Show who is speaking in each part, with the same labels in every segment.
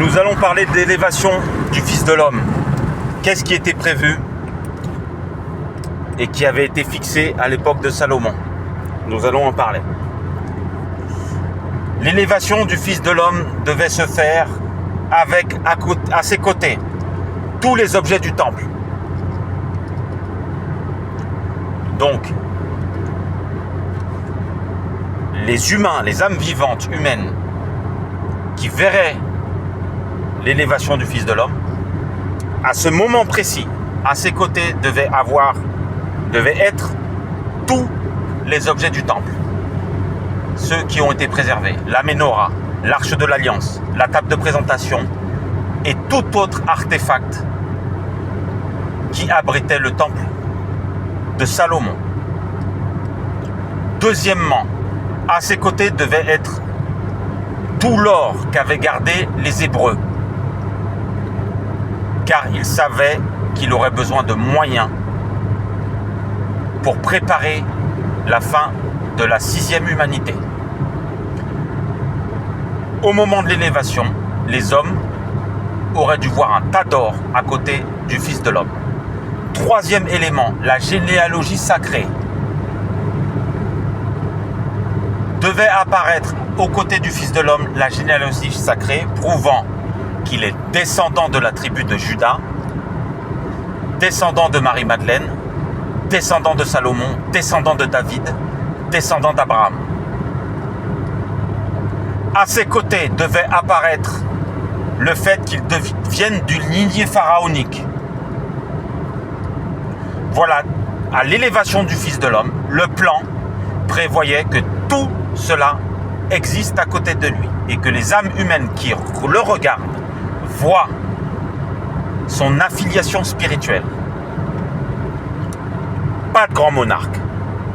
Speaker 1: Nous allons parler de l'élévation du Fils de l'homme. Qu'est-ce qui était prévu et qui avait été fixé à l'époque de Salomon? Nous allons en parler. L'élévation du Fils de l'homme devait se faire avec à ses côtés tous les objets du temple. Donc, les humains, les âmes vivantes humaines qui verraient l'élévation du Fils de l'homme, à ce moment précis, à ses côtés devaient être tous les objets du temple. Ceux qui ont été préservés, la Ménorah, l'arche de l'Alliance, la table de présentation et tout autre artefact qui abritait le temple de Salomon. Deuxièmement, à ses côtés devait être tout l'or qu'avaient gardé les Hébreux, car ils savaient qu'il aurait besoin de moyens pour préparer la fin de la 6e humanité. Au moment de l'élévation, les hommes auraient dû voir un tas d'or à côté du Fils de l'homme. Troisième élément, la généalogie sacrée devait apparaître aux côtés du Fils de l'homme, la généalogie sacrée prouvant qu'il est descendant de la tribu de Juda, descendant de Marie-Madeleine, descendant de Salomon, descendant de David, descendant d'Abraham. À ses côtés devait apparaître le fait qu'il vienne d'une lignée pharaonique. Voilà, à l'élévation du Fils de l'homme, le plan prévoyait que tout cela existe à côté de lui et que les âmes humaines qui le regardent voient son affiliation spirituelle. Pas de grand monarque,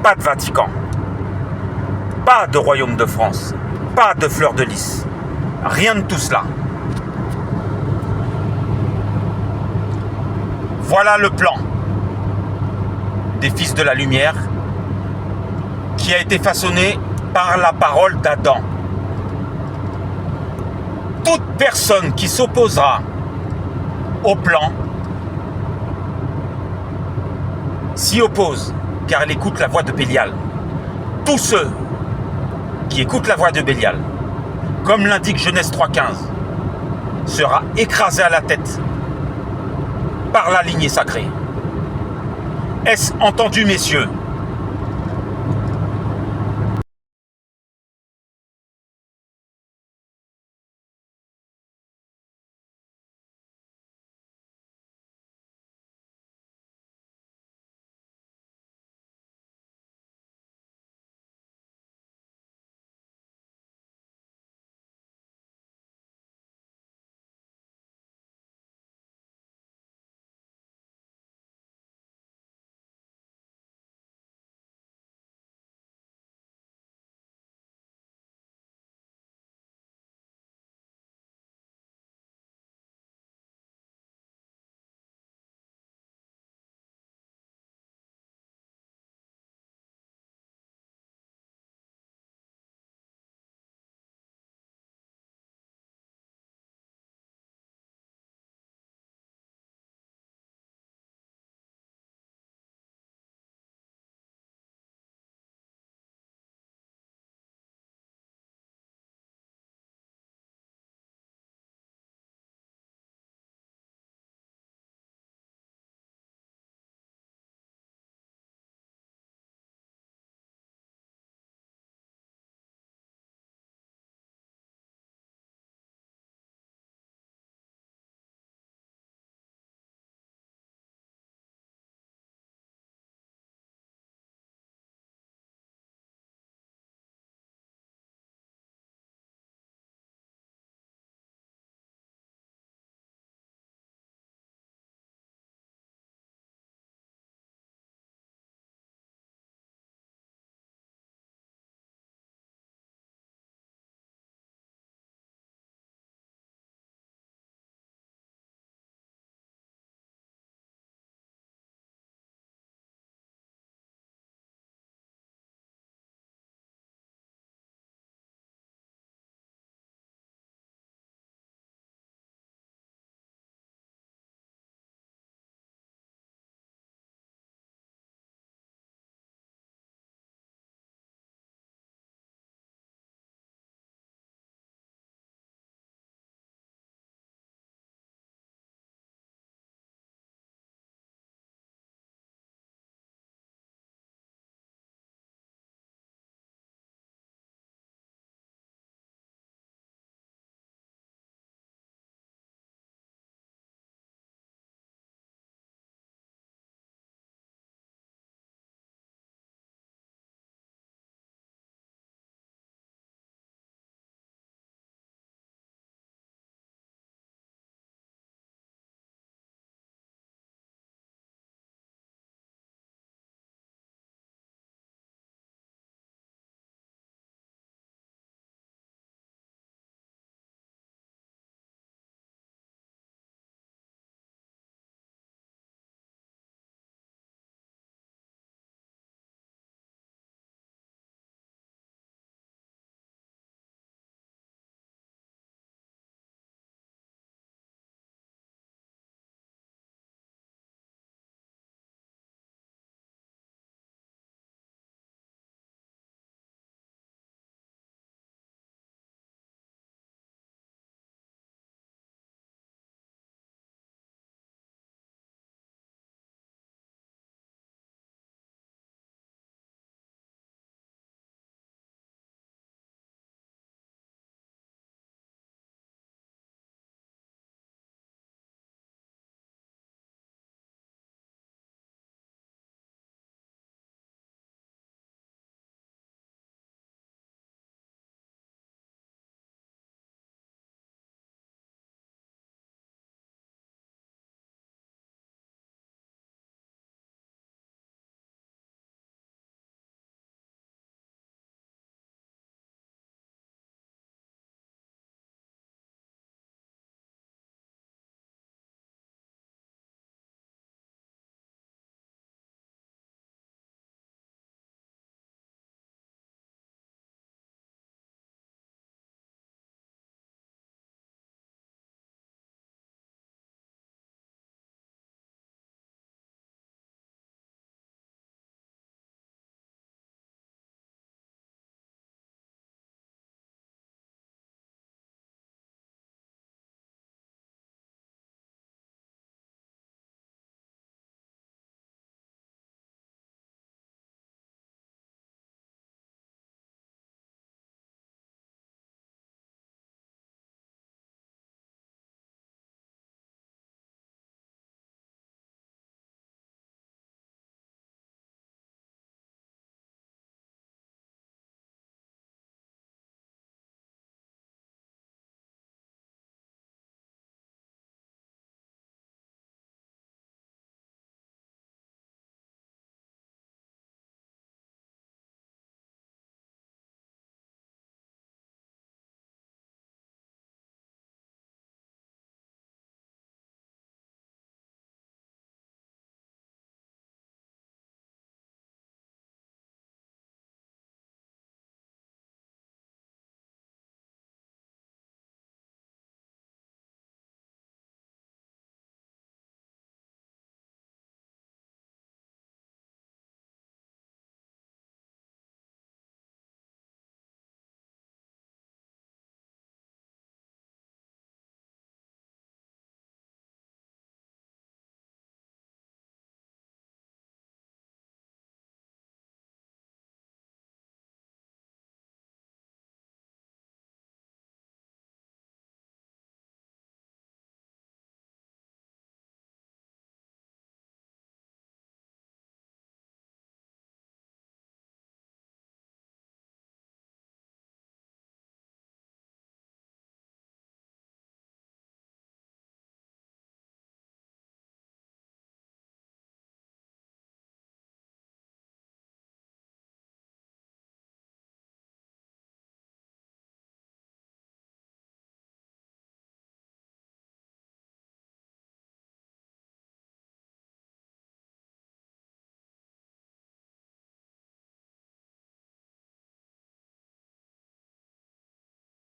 Speaker 1: pas de Vatican, pas de royaume de France, pas de fleur de lys, rien de tout cela. Voilà le plan des fils de la lumière qui a été façonné par la parole d'Adam. Toute personne qui s'opposera au plan s'y oppose, car elle écoute la voix de Bélial. Tous ceux qui écoutent la voix de Bélial, comme l'indique Genèse 3,15, sera écrasé à la tête par la lignée sacrée. Est-ce entendu, messieurs?